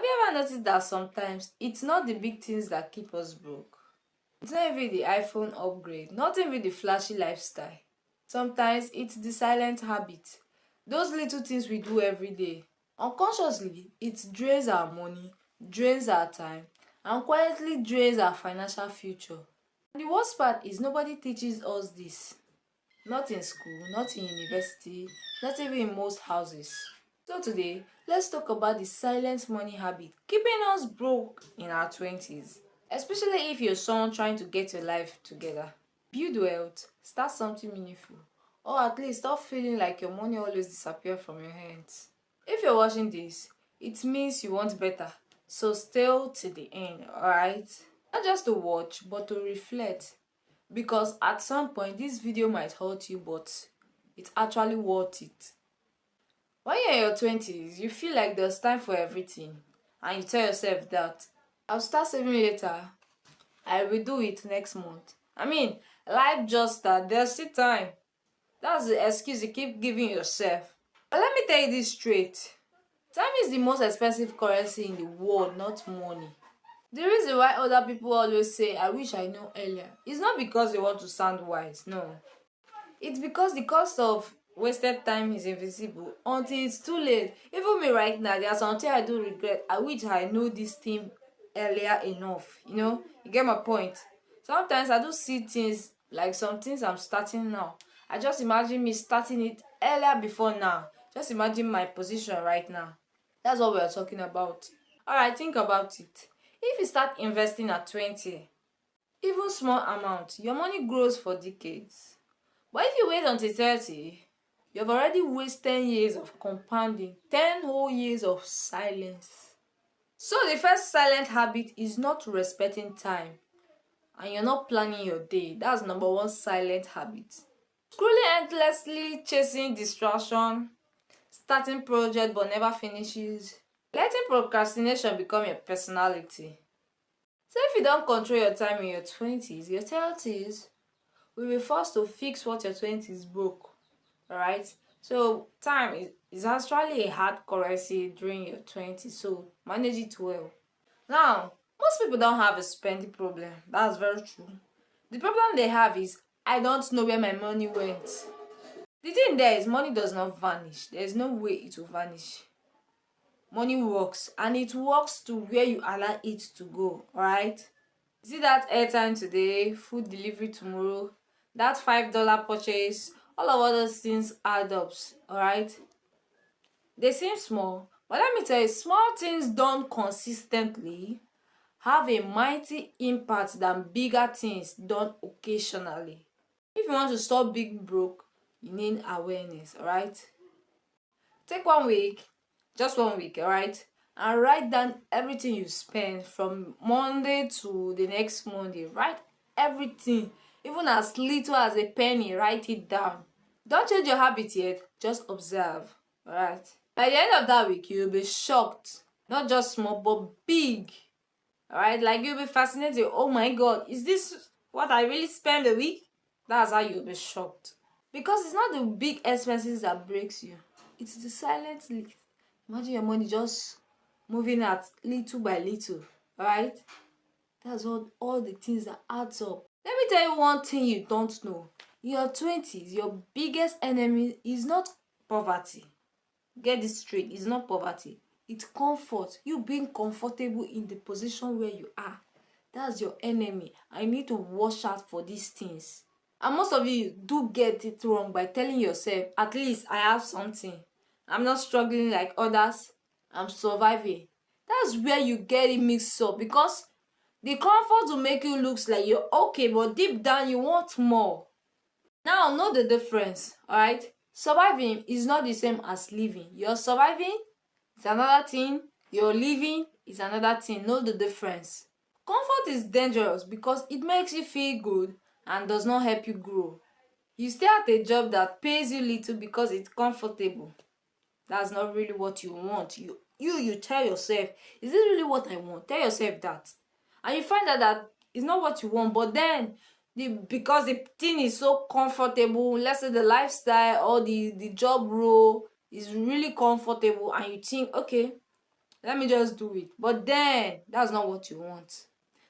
you ever noticed that sometimes it's not the big things that keep us broke? It's not even the iPhone upgrade, not even the flashy lifestyle. Sometimes it's the silent habit. Those little things we do every day. Unconsciously, it drains our money, drains our time, and quietly drains our financial future. And the worst part is nobody teaches us this. Not in school, not in university, not even in most houses. So today, let's talk about the silent money habit keeping us broke in our 20s. Especially if you're someone trying to get your life together. Build wealth, start something meaningful, or at least stop feeling like your money always disappears from your hands. If you're watching this, it means you want better. So stay till the end, alright? Not just to watch, but to reflect. Because at some point this video might hurt you, but it's actually worth it. When you're in your 20s, you feel like there's time for everything, and you tell yourself that I'll start saving later, I will do it next month. I mean, life just started, there's still time. That's the excuse you keep giving yourself. But let me tell you this straight. Time is the most expensive currency in the world, not money. The reason why other people always say, I wish I knew earlier, is not because they want to sound wise, no. It's because the cost of wasted time is invisible until it's too late. Even me right now, there's something I do regret. I wish I knew this thing earlier enough. You get my point. Sometimes I do see things like some things I'm starting now. I just imagine me starting it earlier before now. Just imagine my position right now. That's what we're talking about. Alright, think about it. If you start investing at 20, even small amount, your money grows for decades. But if you wait until 30, you've already wasted 10 years of compounding, 10 whole years of silence. So the first silent habit is not respecting time, and you're not planning your day. That's number one silent habit. Scrolling endlessly, chasing distraction, starting project but never finishes, letting procrastination become your personality. So if you don't control your time in your 20s, your 30s will be forced to fix what your 20s broke. Alright? So time is actually a hard currency during your 20s, so manage it well. Now, most people don't have a spending problem. That's very true. The problem they have is, I don't know where my money went. The thing there is, money does not vanish. There is no way it will vanish. Money works, and it works to where you allow it to go. Alright? See that airtime today, food delivery tomorrow, that $5 purchase, all of all those things add up. Alright? They seem small, but let me tell you, small things done consistently have a mighty impact than bigger things done occasionally. If you want to stop being broke, you need awareness. Alright? Take 1 week, just 1 week, alright, and write down everything you spend from Monday to the next Monday. Write everything, even as little as a penny. Write it down. Don't change your habit yet, just observe. Alright, by the end of that week you'll be shocked. Not just small but big. Alright, like you'll be fascinated. Oh my god, is this what I really spend a week? That's how you'll be shocked. Because it's not the big expenses that breaks you, it's the silent leak. Imagine your money just moving at little by little. Alright? That's all the things that adds up. Let me tell you one thing you don't know. In your 20s, your biggest enemy is not poverty. Get this straight, it's not poverty. It's comfort. You being comfortable in the position where you are. That's your enemy. I need to watch out for these things. And most of you do get it wrong by telling yourself, at least I have something. I'm not struggling like others. I'm surviving. That's where you get it mixed up, because the comfort will make you look like you're okay, but deep down you want more. Now know the difference, alright? Surviving is not the same as living. You're surviving is another thing. You're living is another thing. Know the difference. Comfort is dangerous because it makes you feel good and does not help you grow. You stay at a job that pays you little because it's comfortable. That's not really what you want. You tell yourself, is this really what I want? Tell yourself that. And you find out that it's not what you want, but then because the thing is so comfortable, let's say the lifestyle or the job role is really comfortable, and you think, okay, let me just do it. But then that's not what you want.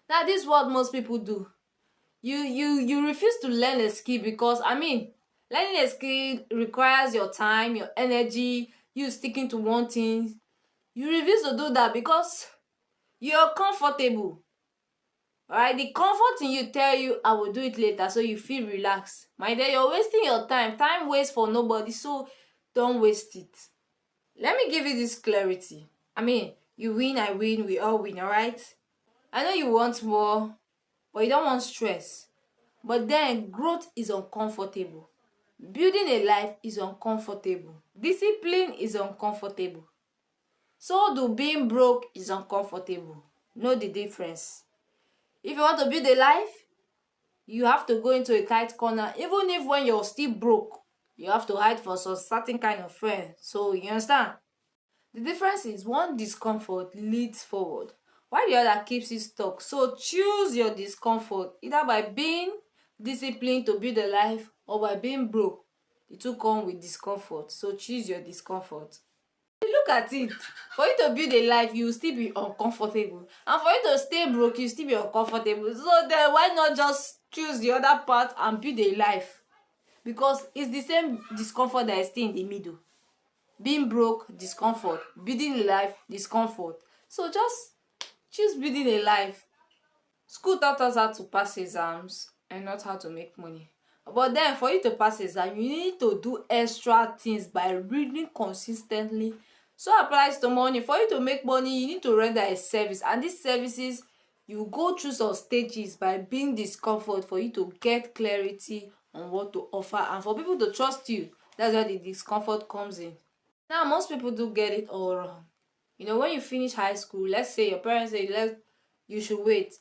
Now this is what most people do. You refuse to learn a skill because, I mean, learning a skill requires your time, your energy, you sticking to one thing. You refuse to do that because you're comfortable. Alright, the comfort in you tell you I will do it later, so you feel relaxed. My dear, you're wasting your time. Time waits for nobody, so don't waste it. Let me give you this clarity. I mean, you win, I win, we all win, alright? I know you want more, but you don't want stress. But then growth is uncomfortable. Building a life is uncomfortable. Discipline is uncomfortable. So do being broke is uncomfortable. Know the difference. If you want to build a life, you have to go into a tight corner. Even if when you're still broke, you have to hide for some certain kind of friend. So you understand? The difference is one discomfort leads forward, while the other keeps you stuck. So choose your discomfort, either by being disciplined to build a life or by being broke. The two come with discomfort. So choose your discomfort. Look at it. For you to build a life, you will still be uncomfortable. And for you to stay broke, you still be uncomfortable. So then why not just choose the other part and build a life? Because it's the same discomfort that is still in the middle. Being broke, discomfort. Building a life, discomfort. So just choose building a life. School taught us how to pass exams and not how to make money. But then for you to pass exam, you need to do extra things by reading consistently. So applies to money. For you to make money, you need to render a service, and these services, you go through some stages by being discomfort for you to get clarity on what to offer and for people to trust you. That's where the discomfort comes in. Now most people do get it all wrong. You know, when you finish high school, let's say your parents say you should wait.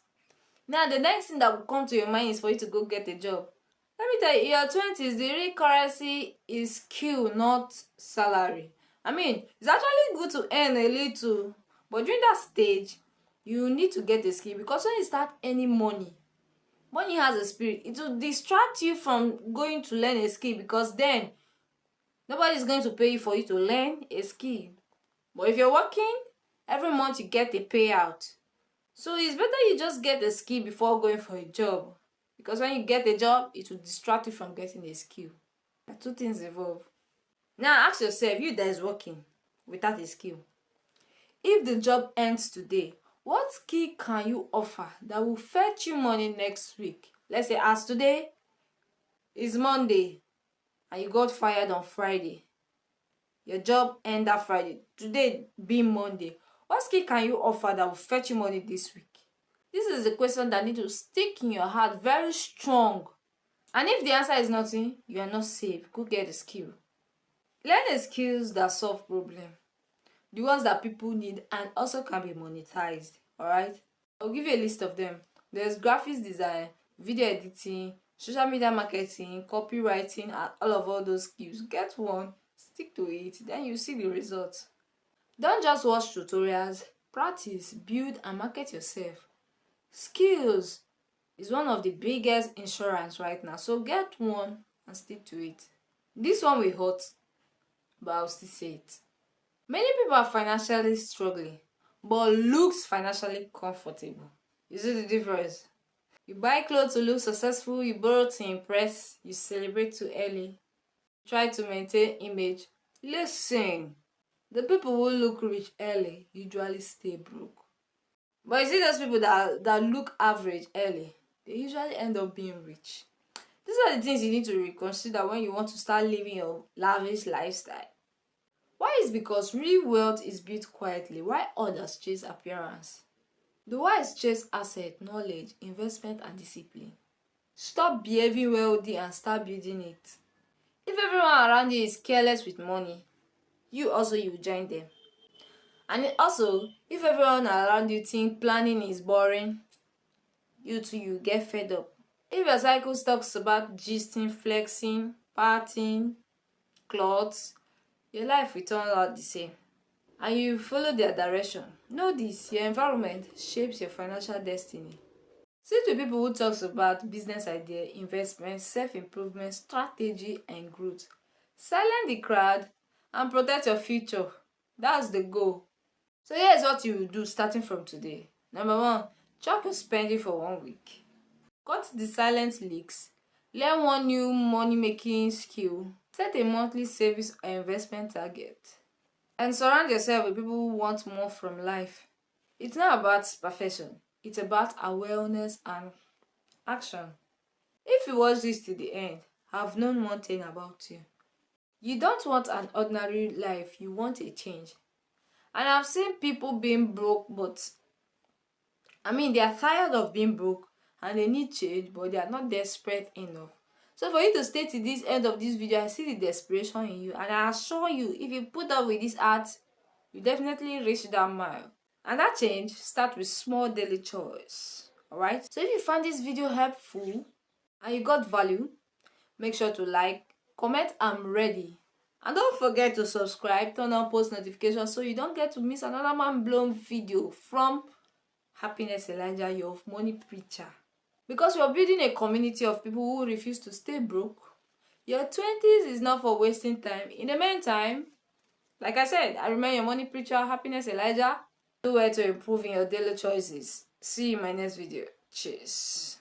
Now the next thing that will come to your mind is for you to go get a job. Let me tell you, in your 20s, the real currency is skill, not salary. I mean, it's actually good to earn a little, but during that stage, you need to get a skill, because when you start earning money, money has a spirit. It will distract you from going to learn a skill, because then nobody is going to pay you for you to learn a skill. But if you're working, every month you get a payout. So it's better you just get a skill before going for a job. Because when you get a job, it will distract you from getting a skill. The two things involved. Now ask yourself, you that is working without a skill, if the job ends today, what skill can you offer that will fetch you money next week? Let's say as today is Monday and you got fired on Friday. Your job ended Friday. Today being Monday. What skill can you offer that will fetch you money this week? This is a question that needs to stick in your heart very strong. And if the answer is nothing, you are not safe. Go get a skill. Learn the skills that solve problems. The ones that people need and also can be monetized. Alright? I'll give you a list of them. There's graphics design, video editing, social media marketing, copywriting, and all those skills. Get one, stick to it, then you see the results. Don't just watch tutorials. Practice, build, and market yourself. Skills is one of the biggest insurance right now, so get one and stick to it. This one will hurt, but I'll still say it. Many people are financially struggling but looks financially comfortable. You see the difference? You buy clothes to look successful, you borrow to impress, you celebrate too early, try to maintain image. Listen, the people who look rich early usually stay broke. But you see those people that look average early, they usually end up being rich. These are the things you need to reconsider when you want to start living your lavish lifestyle. Why is because real wealth is built quietly while others chase appearance. The wise chase asset, knowledge, investment, and discipline. Stop behaving wealthy and start building it. If everyone around you is careless with money, you join them. And also, if everyone around you think planning is boring, you too you get fed up. If your cycle talks about gisting, flexing, partying, clothes, your life will turn out the same. And you follow their direction. Know this, your environment shapes your financial destiny. Sit with people who talks about business idea, investment, self-improvement, strategy, and growth. Silence the crowd and protect your future. That's the goal. So here's what you will do starting from today. Number one, track your spending for 1 week. Cut the silent leaks. Learn one new money making skill. Set a monthly savings or investment target. And surround yourself with people who want more from life. It's not about perfection, it's about awareness and action. If you watch this to the end, I've known one thing about you. You don't want an ordinary life, you want a change. And I've seen people being broke, but they are tired of being broke and they need change, but they are not desperate enough. So for you to stay to this end of this video, I see the desperation in you, and I assure you, if you put up with this art, you definitely reach that mile. And that change starts with small daily choice. Alright? So if you found this video helpful and you got value, make sure to like, comment I'm ready. And don't forget to subscribe, turn on post notifications so you don't get to miss another mind-blown video from Happiness Elijah, your money preacher. Because you're building a community of people who refuse to stay broke. Your 20s is not for wasting time. In the meantime, like I said, I remain your money preacher, Happiness Elijah. Do well to improve in your daily choices. See you in my next video. Cheers.